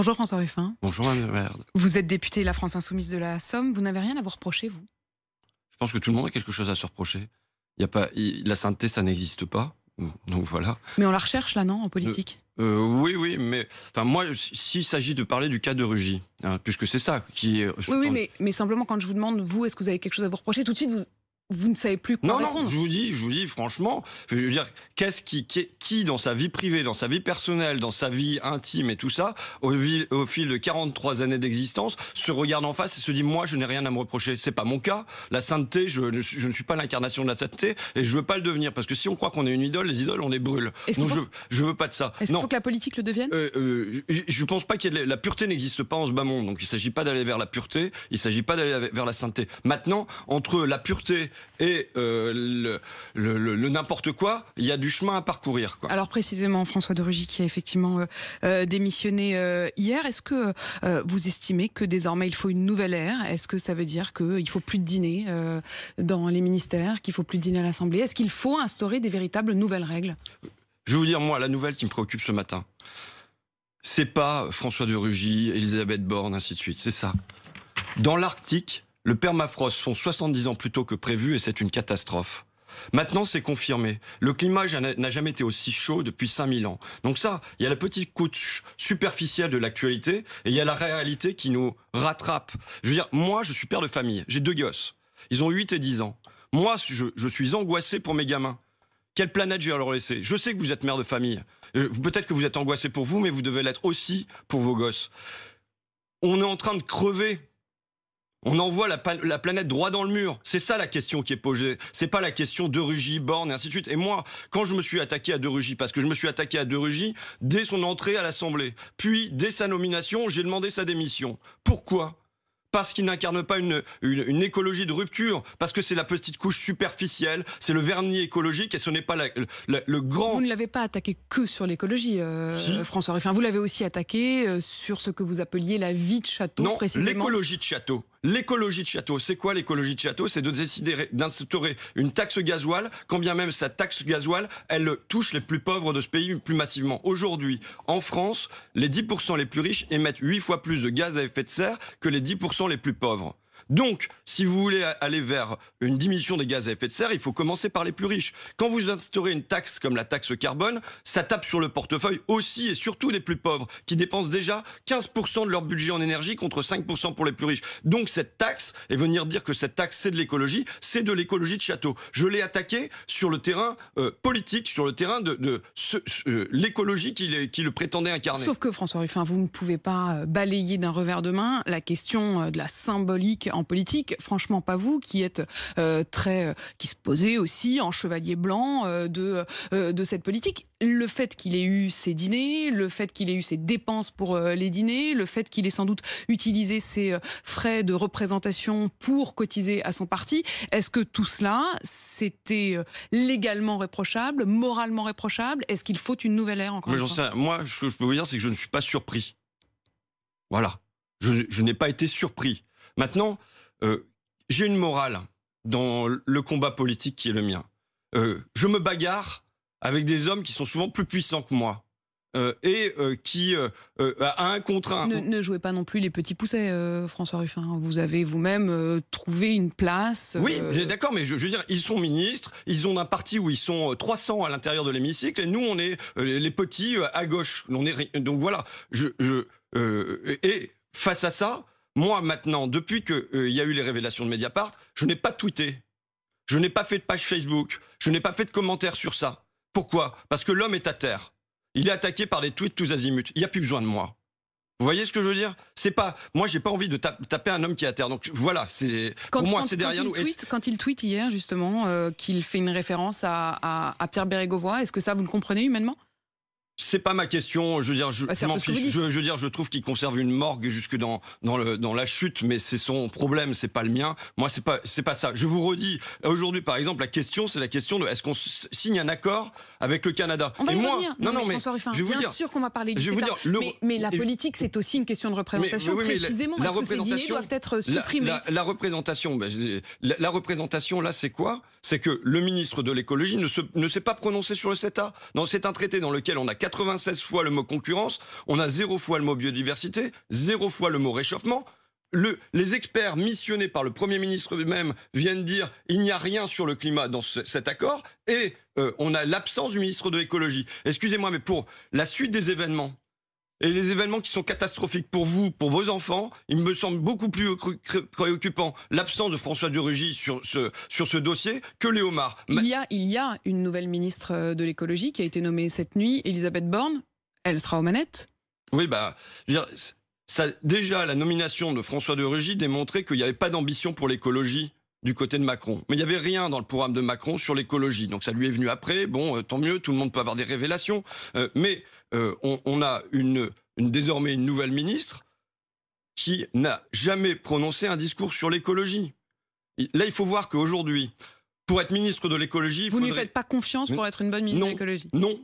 Bonjour François Ruffin. Bonjour Anne Merde. Vous êtes député de la France Insoumise de la Somme. Vous n'avez rien à vous reprocher, vous? Je pense que tout le monde a quelque chose à se reprocher. La sainteté, ça n'existe pas. Donc voilà. Mais on la recherche là, non, en politique? Oui, mais enfin, moi, s'il s'agit de parler du cas de Rugy, puisque c'est ça qui est... Oui, mais simplement quand je vous demande, vous, est-ce que vous avez quelque chose à vous reprocher, tout de suite, vous ne savez plus quoi répondre. Non, je vous dis franchement, je veux dire, qui dans sa vie privée, dans sa vie personnelle, dans sa vie intime et tout ça, au fil de 43 années d'existence, se regarde en face et se dit, moi, je n'ai rien à me reprocher. C'est pas mon cas. La sainteté, je ne suis pas l'incarnation de la sainteté et je veux pas le devenir. Parce que si on croit qu'on est une idole, les idoles, on les brûle. Donc je veux pas de ça. Est-ce qu'il faut que la politique le devienne? Je pense pas qu'il y ait la pureté n'existe pas en ce bas monde. Donc il s'agit pas d'aller vers la pureté, il s'agit pas d'aller vers la sainteté. Maintenant, entre la pureté et le n'importe quoi, il y a du chemin à parcourir, quoi. Alors précisément, François de Rugy qui a effectivement démissionné hier, est-ce que vous estimez que désormais il faut une nouvelle ère? Est-ce que ça veut dire qu'il faut plus de dîner dans les ministères, qu'il faut plus de dîner à l'Assemblée? Est-ce qu'il faut instaurer des véritables nouvelles règles? Je vais vous dire, moi, la nouvelle qui me préoccupe ce matin, c'est pas François de Rugy, Elisabeth Borne, ainsi de suite, c'est ça. Dans l'Arctique, le permafrost fond 70 ans plus tôt que prévu et c'est une catastrophe. Maintenant, c'est confirmé. Le climat n'a jamais été aussi chaud depuis 5000 ans. Donc ça, il y a la petite couche superficielle de l'actualité et il y a la réalité qui nous rattrape. Je veux dire, moi, je suis père de famille. J'ai 2 gosses. Ils ont 8 et 10 ans. Moi, je suis angoissé pour mes gamins. Quelle planète je vais leur laisser? Je sais que vous êtes mère de famille. Peut-être que vous êtes angoissé pour vous, mais vous devez l'être aussi pour vos gosses. On est en train de crever. On envoie la planète droit dans le mur. C'est ça la question qui est posée. C'est pas la question de Rugy, Borne et ainsi de suite. Et moi, quand je me suis attaqué à de Rugy, parce que je me suis attaqué à de Rugy dès son entrée à l'Assemblée, puis dès sa nomination, j'ai demandé sa démission. Pourquoi ? Parce qu'il n'incarne pas une écologie de rupture, parce que c'est la petite couche superficielle, c'est le vernis écologique et ce n'est pas le grand... Vous ne l'avez pas attaqué que sur l'écologie, si. François Ruffin. Vous l'avez aussi attaqué sur ce que vous appeliez la vie de château, non, précisément. L'écologie de château. L'écologie de château, c'est quoi l'écologie de château? C'est de décider d'instaurer une taxe gasoil, quand bien même cette taxe gasoil, elle touche les plus pauvres de ce pays plus massivement. Aujourd'hui, en France, les 10% les plus riches émettent 8 fois plus de gaz à effet de serre que les 10% les plus pauvres. Donc, si vous voulez aller vers une diminution des gaz à effet de serre, il faut commencer par les plus riches. Quand vous instaurez une taxe comme la taxe carbone, ça tape sur le portefeuille aussi et surtout des plus pauvres, qui dépensent déjà 15% de leur budget en énergie contre 5% pour les plus riches. Donc cette taxe, et venir dire que cette taxe c'est de l'écologie de château. Je l'ai attaqué sur le terrain politique, sur le terrain de l'écologie qui le prétendait incarner. Sauf que François Ruffin, vous ne pouvez pas balayer d'un revers de main la question de la symbolique en politique, franchement pas vous qui êtes qui se posez aussi en chevalier blanc de cette politique. Le fait qu'il ait eu ses dîners, le fait qu'il ait eu ses dépenses pour les dîners, le fait qu'il ait sans doute utilisé ses frais de représentation pour cotiser à son parti, est-ce que tout cela c'était légalement réprochable, moralement réprochable? Est-ce qu'il faut une nouvelle ère encore une fois? Moi, ce que je peux vous dire, c'est que je ne suis pas surpris. Voilà. Je n'ai pas été surpris. Maintenant, j'ai une morale dans le combat politique qui est le mien. Je me bagarre avec des hommes qui sont souvent plus puissants que moi. Qui, à un contre un... Ne jouez pas non plus les petits poussets, François Ruffin. Vous avez vous-même trouvé une place... Oui, d'accord, mais je veux dire, ils sont ministres, ils ont un parti où ils sont 300 à l'intérieur de l'hémicycle, et nous, on est les petits à gauche. Donc voilà, et face à ça... Moi, maintenant, depuis qu'il y a eu les révélations de Mediapart, je n'ai pas tweeté. Je n'ai pas fait de page Facebook. Je n'ai pas fait de commentaires sur ça. Pourquoi? Parce que l'homme est à terre. Il est attaqué par des tweets tous azimuts. Il n'y a plus besoin de moi. Vous voyez ce que je veux dire? C'est pas, moi, j'ai pas envie de taper un homme qui est à terre. Donc voilà, pour moi, c'est derrière nous. Quand il tweet hier, justement, qu'il fait une référence à Pierre Bérégovoy, est-ce que ça, vous le comprenez humainement? C'est pas ma question, je veux dire, je m'en fiche. Je veux dire, je trouve qu'il conserve une morgue jusque dans la chute, mais c'est son problème, c'est pas le mien. Moi, c'est pas ça. Je vous redis, aujourd'hui, par exemple, la question, c'est la question de est-ce qu'on signe un accord avec le Canada? On va y revenir. Non, mais François Ruffin, bien sûr qu'on va parler du CETA. Mais la politique, c'est aussi une question de représentation, précisément. Est-ce que ces dîners doivent être supprimés? La représentation, la représentation, là, c'est quoi? C'est que le ministre de l'écologie ne s'est pas prononcé sur le CETA. Non, c'est un traité dans lequel on a 96 fois le mot concurrence, on a 0 fois le mot biodiversité, 0 fois le mot réchauffement. Les experts missionnés par le Premier ministre lui-même viennent dire il n'y a rien sur le climat dans cet accord et on a l'absence du ministre de l'écologie. Excusez-moi, mais pour la suite des événements, et les événements qui sont catastrophiques pour vous, pour vos enfants, il me semble beaucoup plus préoccupant l'absence de François de Rugy sur ce dossier que Léomard. Il y a une nouvelle ministre de l'écologie qui a été nommée cette nuit, Elisabeth Borne. Elle sera aux manettes. Oui, je veux dire, déjà, la nomination de François de Rugy démontrait qu'il n'y avait pas d'ambition pour l'écologie du côté de Macron. Mais il n'y avait rien dans le programme de Macron sur l'écologie. Donc ça lui est venu après. Bon, tant mieux, tout le monde peut avoir des révélations. Mais on a désormais une nouvelle ministre qui n'a jamais prononcé un discours sur l'écologie. Là, il faut voir qu'aujourd'hui, pour être ministre de l'écologie... Vous ne lui faites pas confiance pour être une bonne ministre de l'écologie? Non,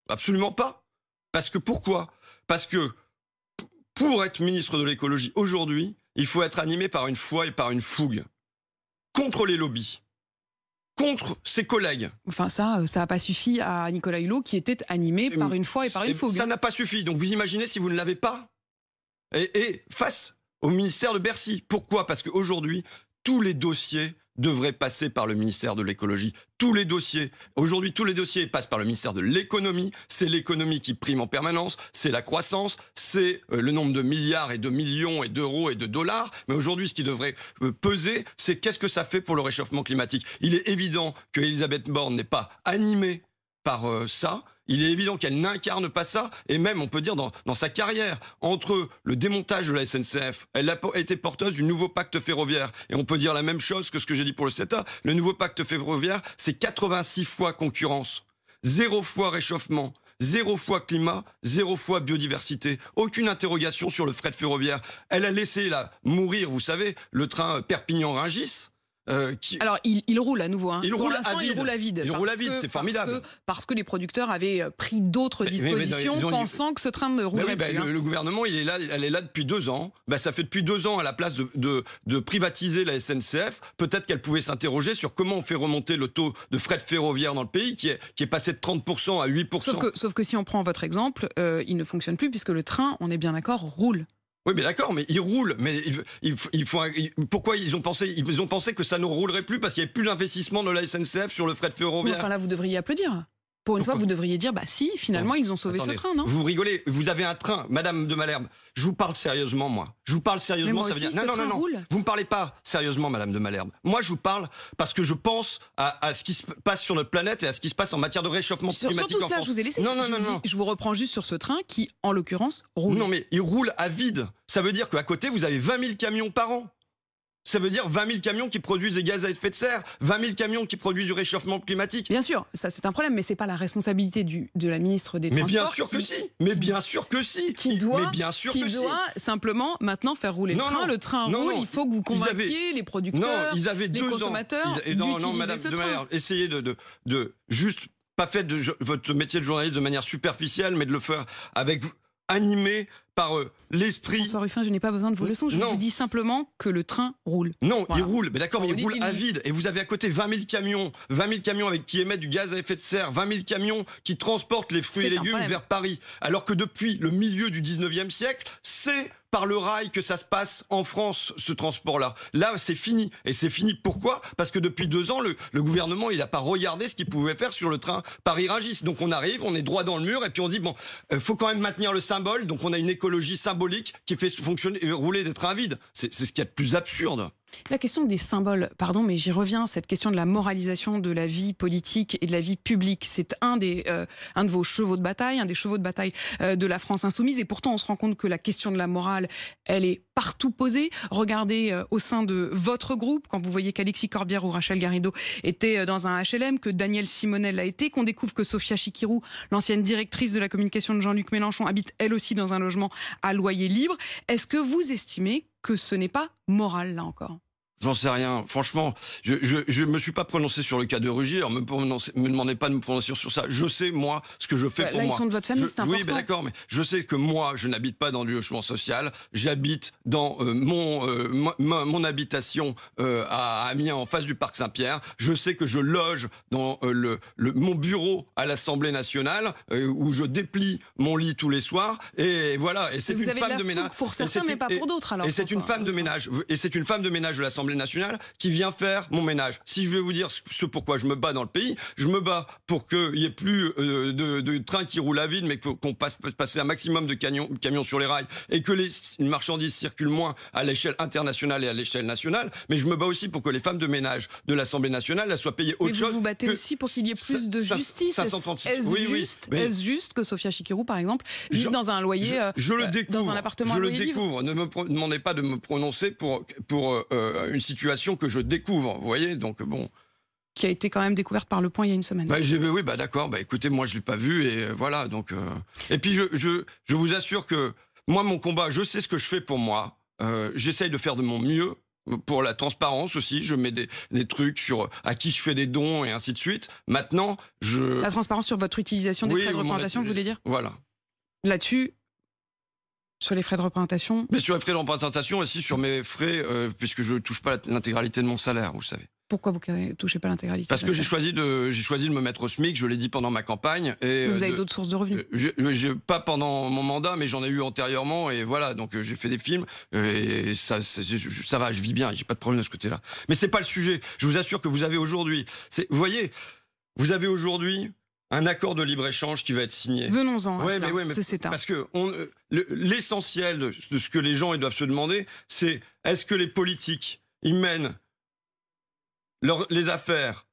absolument pas. Parce que pourquoi? Parce que pour être ministre de l'écologie aujourd'hui, il faut être animé par une foi et par une fougue. Contre les lobbies. Contre ses collègues. Enfin ça n'a pas suffi à Nicolas Hulot qui était animé par une foi et par une fougue. Ça n'a pas suffi. Donc vous imaginez si vous ne l'avez pas. Et face au ministère de Bercy. Pourquoi? Parce qu'aujourd'hui, tous les dossiers devraient passer par le ministère de l'écologie. Tous les dossiers. Aujourd'hui, tous les dossiers passent par le ministère de l'économie. C'est l'économie qui prime en permanence. C'est la croissance. C'est le nombre de milliards et de millions et d'euros et de dollars. Mais aujourd'hui, ce qui devrait peser, c'est qu'est-ce que ça fait pour le réchauffement climatique. Il est évident que Elisabeth Borne n'est pas animée par ça. Il est évident qu'elle n'incarne pas ça, et même, on peut dire, dans sa carrière, entre le démontage de la SNCF, elle a été porteuse du nouveau pacte ferroviaire, et on peut dire la même chose que ce que j'ai dit pour le CETA. Le nouveau pacte ferroviaire, c'est 86 fois concurrence, 0 fois réchauffement, 0 fois climat, 0 fois biodiversité. Aucune interrogation sur le fret ferroviaire. Elle a laissé mourir, vous savez, le train Perpignan-Rungis. Alors, il roule à nouveau. Hein. Il Pour roule l'instant, il roule à vide. Il roule à vide, c'est formidable. Parce que les producteurs avaient pris d'autres dispositions pensant que ce train ne roulerait plus. Le gouvernement, elle est là depuis 2 ans. Ça fait depuis 2 ans, à la place de privatiser la SNCF, peut-être qu'elle pouvait s'interroger sur comment on fait remonter le taux de fret ferroviaire dans le pays, qui est passé de 30% à 8%. Sauf que si on prend votre exemple, il ne fonctionne plus puisque le train, on est bien d'accord, roule. Oui, mais d'accord, mais il roule. Mais pourquoi ils ont pensé que ça ne roulerait plus parce qu'il n'y avait plus d'investissement de la SNCF sur le fret ferroviaire. Enfin là, vous devriez applaudir. Pour une fois, vous devriez dire, si, finalement, ils ont sauvé ce train, non? Vous rigolez, vous avez un train, Madame de Malherbe. Je vous parle sérieusement, moi. Je vous parle sérieusement, ça veut dire... Non. Roule. Vous me parlez pas sérieusement, Madame de Malherbe. Moi, je vous parle parce que je pense à ce qui se passe sur notre planète et à ce qui se passe en matière de réchauffement climatique en France. Je vous ai laissé. Non. Je vous reprends juste sur ce train qui, en l'occurrence, roule. Non, mais il roule à vide. Ça veut dire qu'à côté, vous avez 20 000 camions par an. Ça veut dire 20 000 camions qui produisent des gaz à effet de serre, 20 000 camions qui produisent du réchauffement climatique. Bien sûr, ça c'est un problème, mais c'est pas la responsabilité de la ministre des Transports. Mais bien sûr que si. Qui doit simplement maintenant faire rouler le train. Le train roule, il faut que vous convainquiez les producteurs, les consommateurs d'utiliser ce train. Essayez de juste pas faire votre métier de journaliste de manière superficielle, mais de le faire avec animé par l'esprit. François Ruffin, je n'ai pas besoin de vos leçons. Je vous dis simplement que le train roule. Non, voilà. Il roule. Mais d'accord, mais il roule à vide. Et vous avez à côté 20 000 camions qui émettent du gaz à effet de serre, 20 000 camions qui transportent les fruits et légumes vers Paris. Alors que depuis le milieu du 19e siècle, c'est par le rail que ça se passe en France, ce transport-là. Là, c'est fini. Et c'est fini pourquoi? Parce que depuis 2 ans, le gouvernement, il n'a pas regardé ce qu'il pouvait faire sur le train Paris-Rungis. Donc on arrive, on est droit dans le mur, et puis on dit, bon, faut quand même maintenir le symbole. Donc on a une écologie symbolique qui fait fonctionner, rouler des trains vides. C'est ce qu'il y a de plus absurde. La question des symboles, pardon, mais j'y reviens, cette question de la moralisation de la vie politique et de la vie publique, c'est un de vos chevaux de bataille, un des chevaux de bataille de la France insoumise, et pourtant on se rend compte que la question de la morale, elle est partout posée. Regardez au sein de votre groupe, quand vous voyez qu'Alexis Corbière ou Rachel Garrido étaient dans un HLM, que Daniel Simonel l'a été, qu'on découvre que Sophia Chikirou, l'ancienne directrice de la communication de Jean-Luc Mélenchon, habite elle aussi dans un logement à loyer libre. Est-ce que vous estimez que ce n'est pas moral, là encore? J'en sais rien. Franchement, je me suis pas prononcé sur le cas de Rugy. Alors me demandez pas de me prononcer sur ça. Je sais, moi, ce que je fais pour là, moi. ils sont de votre famille, c'est important. Oui, ben d'accord, mais je sais que moi, je n'habite pas dans du logement social. J'habite dans mon habitation à Amiens, en face du Parc Saint-Pierre. Je sais que je loge dans mon bureau à l'Assemblée nationale, où je déplie mon lit tous les soirs. Et voilà. Et c'est une femme de ménage. Pour certains, mais pas pour d'autres. Alors. Et c'est une femme de ménage. Et c'est une femme de ménage de l'Assemblée nationale qui vient faire mon ménage. Si je vais vous dire ce pourquoi je me bats dans le pays, je me bats pour qu'il n'y ait plus de trains qui roulent à vide, mais qu'on passer un maximum de camions sur les rails et que les marchandises circulent moins à l'échelle internationale et à l'échelle nationale. Mais je me bats aussi pour que les femmes de ménage de l'Assemblée nationale soient payées autre chose. Vous vous battez aussi pour qu'il y ait plus de justice. Est-ce juste que Sophia Chikirou, par exemple, vit dans un loyer, dans un appartement à loyer libre? Ne me demandez pas de me prononcer pour une situation que je découvre, vous voyez, donc bon. Qui a été quand même découverte par Le Point il y a une semaine. Oui, d'accord, écoutez, moi je l'ai pas vu et voilà, donc. Et puis je vous assure que moi mon combat, je sais ce que je fais pour moi. J'essaye de faire de mon mieux. Pour la transparence aussi, je mets des trucs sur à qui je fais des dons et ainsi de suite. Maintenant, La transparence sur votre utilisation des frais de représentation, vous voulez dire? Voilà. Là-dessus, sur les frais de représentation. Mais sur les frais de représentation, aussi sur mes frais, puisque je ne touche pas l'intégralité de mon salaire, vous savez. Pourquoi vous ne touchez pas l'intégralité? Parce que j'ai choisi de me mettre au SMIC, je l'ai dit pendant ma campagne. Et vous avez d'autres sources de revenus? Pas pendant mon mandat, mais j'en ai eu antérieurement. Et voilà, donc j'ai fait des films. Et ça va, je vis bien, j'ai pas de problème de ce côté-là. Mais c'est pas le sujet. Je vous assure que vous avez aujourd'hui... Vous voyez, vous avez aujourd'hui un accord de libre-échange qui va être signé. Venons-en à cela, ce CETA. Parce que l'essentiel de ce que les gens ils doivent se demander, c'est est-ce que les politiques, ils mènent les affaires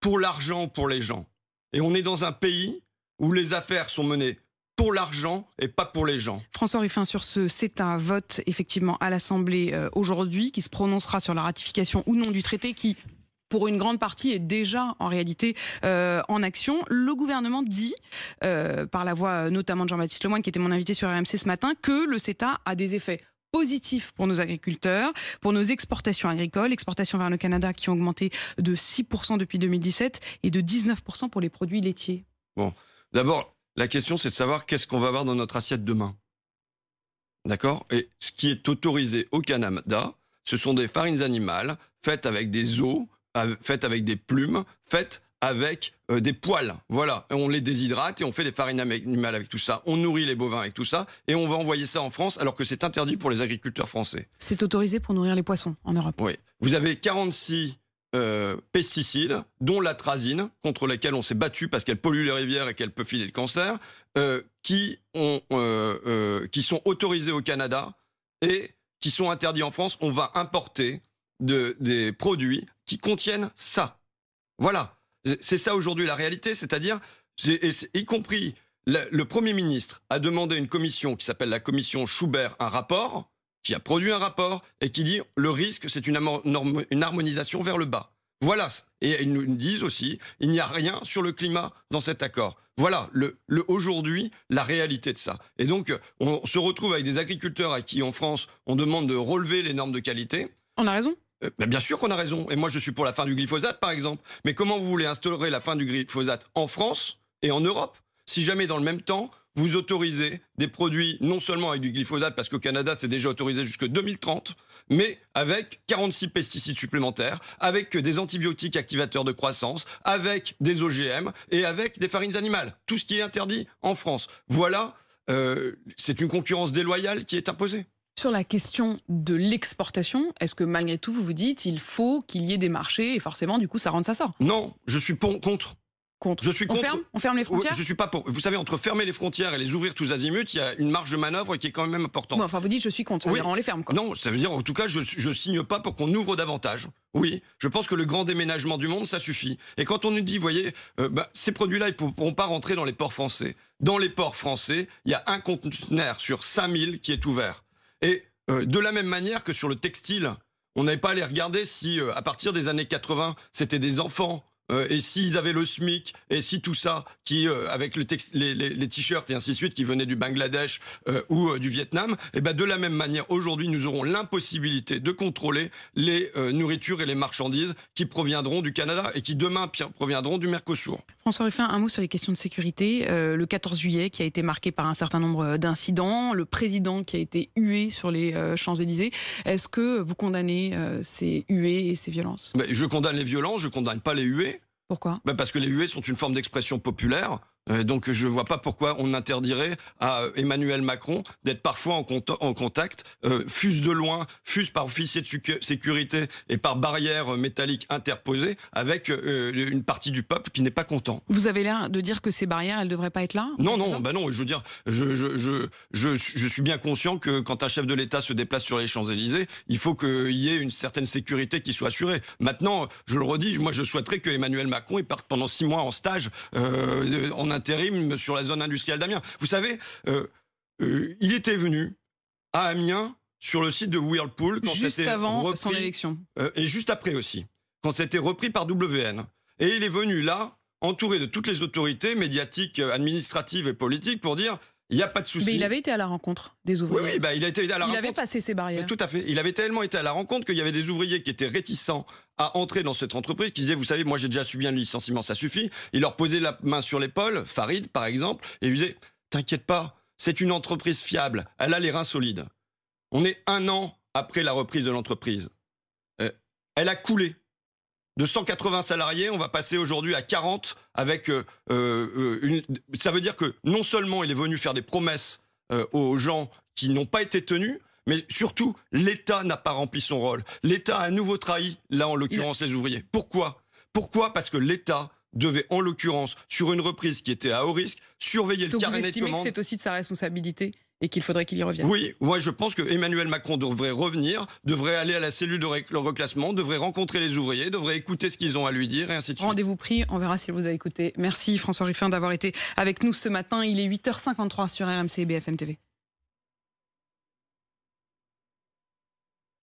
pour l'argent ou pour les gens? Et on est dans un pays où les affaires sont menées pour l'argent et pas pour les gens. François Ruffin, sur ce CETA, vote effectivement à l'Assemblée aujourd'hui, qui se prononcera sur la ratification ou non du traité qui, pour une grande partie, est déjà en réalité en action. Le gouvernement dit, par la voix notamment de Jean-Baptiste Lemoyne, qui était mon invité sur RMC ce matin, que le CETA a des effets positifs pour nos agriculteurs, pour nos exportations agricoles, exportations vers le Canada qui ont augmenté de 6% depuis 2017 et de 19% pour les produits laitiers. Bon, d'abord, la question c'est de savoir qu'est-ce qu'on va avoir dans notre assiette demain. D'accord? Et ce qui est autorisé au Canada, ce sont des farines animales faites avec des os, faites avec des plumes, faites avec des poils. Voilà, on les déshydrate et on fait des farines animales avec tout ça. On nourrit les bovins avec tout ça et on va envoyer ça en France alors que c'est interdit pour les agriculteurs français. C'est autorisé pour nourrir les poissons en Europe. Oui. Vous avez 46 pesticides, dont l'atrazine, contre lesquels on s'est battu parce qu'elle pollue les rivières et qu'elle peut filer le cancer, qui sont autorisés au Canada et qui sont interdits en France. On va importer des produits qui contiennent ça. Voilà. C'est ça aujourd'hui la réalité, c'est-à-dire, y compris le Premier ministre a demandé à une commission qui s'appelle la commission Schubert un rapport, qui a produit un rapport et qui dit le risque c'est une harmonisation vers le bas. Voilà, et ils nous disent aussi, il n'y a rien sur le climat dans cet accord. Voilà, aujourd'hui, la réalité de ça. Et donc, on se retrouve avec des agriculteurs à qui en France, on demande de relever les normes de qualité. On a raison. Bien sûr qu'on a raison. Et moi, je suis pour la fin du glyphosate, par exemple. Mais comment vous voulez instaurer la fin du glyphosate en France et en Europe si jamais, dans le même temps, vous autorisez des produits non seulement avec du glyphosate, parce qu'au Canada, c'est déjà autorisé jusqu'en 2030, mais avec 46 pesticides supplémentaires, avec des antibiotiques activateurs de croissance, avec des OGM et avec des farines animales. Tout ce qui est interdit en France. Voilà, c'est une concurrence déloyale qui est imposée. Sur la question de l'exportation, est-ce que malgré tout, vous vous dites il faut qu'il y ait des marchés et forcément, du coup, ça rentre, ça sort? Non, je suis contre. Je suis contre. On ferme les frontières? Je suis pas pour. Vous savez, entre fermer les frontières et les ouvrir tous azimuts, il y a une marge de manœuvre qui est quand même importante. Bon, enfin, vous dites je suis contre, ça veut dire on les ferme, quoi. Non, ça veut dire en tout cas, je signe pas pour qu'on ouvre davantage. Oui, je pense que le grand déménagement du monde, ça suffit. Et quand on nous dit, voyez, ces produits-là, ils ne pourront pas rentrer dans les ports français. Dans les ports français, il y a un conteneur sur 5000 qui est ouvert. Et de la même manière que sur le textile, on n'avait pas à aller regarder si, à partir des années 80, c'était des enfants et s'ils avaient le SMIC, et si tout ça, qui avec les t-shirts et ainsi de suite, qui venaient du Bangladesh ou du Vietnam, et ben de la même manière, aujourd'hui, nous aurons l'impossibilité de contrôler les nourritures et les marchandises qui proviendront du Canada et qui demain proviendront du Mercosur. François Ruffin, un mot sur les questions de sécurité. Le 14 juillet qui a été marqué par un certain nombre d'incidents, le président qui a été hué sur les Champs-Élysées. Est-ce que vous condamnez ces huées et ces violences? Je condamne les violences, je condamne pas les huées. Pourquoi? Parce que les huées sont une forme d'expression populaire. Donc je ne vois pas pourquoi on interdirait à Emmanuel Macron d'être parfois en contact, fût-ce de loin, fût-ce par officier de sécurité et par barrière métallique interposée, avec une partie du peuple qui n'est pas content. Vous avez l'air de dire que ces barrières, elles ne devraient pas être là? Non, non, non, je veux dire, je suis bien conscient que quand un chef de l'État se déplace sur les Champs-Élysées, il faut qu'il y ait une certaine sécurité qui soit assurée. Maintenant, je le redis, moi je souhaiterais que Emmanuel Macron il parte pendant 6 mois en stage en intérim sur la zone industrielle d'Amiens. Vous savez, il était venu à Amiens sur le site de Whirlpool quand juste avant repris, son élection. Et juste après aussi, quand c'était repris par WN. Et il est venu là, entouré de toutes les autorités médiatiques, administratives et politiques pour dire il n'y a pas de souci. Mais il avait été à la rencontre des ouvriers. Oui, il a été à la rencontre. Il avait passé ses barrières. Tout à fait. Il avait tellement été à la rencontre qu'il y avait des ouvriers qui étaient réticents à entrer dans cette entreprise, qui disaient, vous savez, moi j'ai déjà subi un licenciement, ça suffit. Il leur posait la main sur l'épaule, Farid par exemple, et il disait, t'inquiète pas, c'est une entreprise fiable, elle a les reins solides. On est 1 an après la reprise de l'entreprise. Elle a coulé. De 180 salariés, on va passer aujourd'hui à 40 avec ça veut dire que non seulement il est venu faire des promesses aux gens qui n'ont pas été tenues, mais surtout, l'État n'a pas rempli son rôle. L'État a à nouveau trahi, là en l'occurrence, les ouvriers. Pourquoi? Parce que l'État devait, en l'occurrence, sur une reprise qui était à haut risque, surveiller le carnet de commandes. Donc vous estimez que c'est aussi de sa responsabilité et qu'il faudrait qu'il y revienne? Oui, moi je pense que Emmanuel Macron devrait revenir, devrait aller à la cellule de reclassement, devrait rencontrer les ouvriers, devrait écouter ce qu'ils ont à lui dire et ainsi de suite. Rendez-vous pris, on verra s'il vous a écouté. Merci François Ruffin d'avoir été avec nous ce matin. Il est 8h53 sur RMC et BFM TV.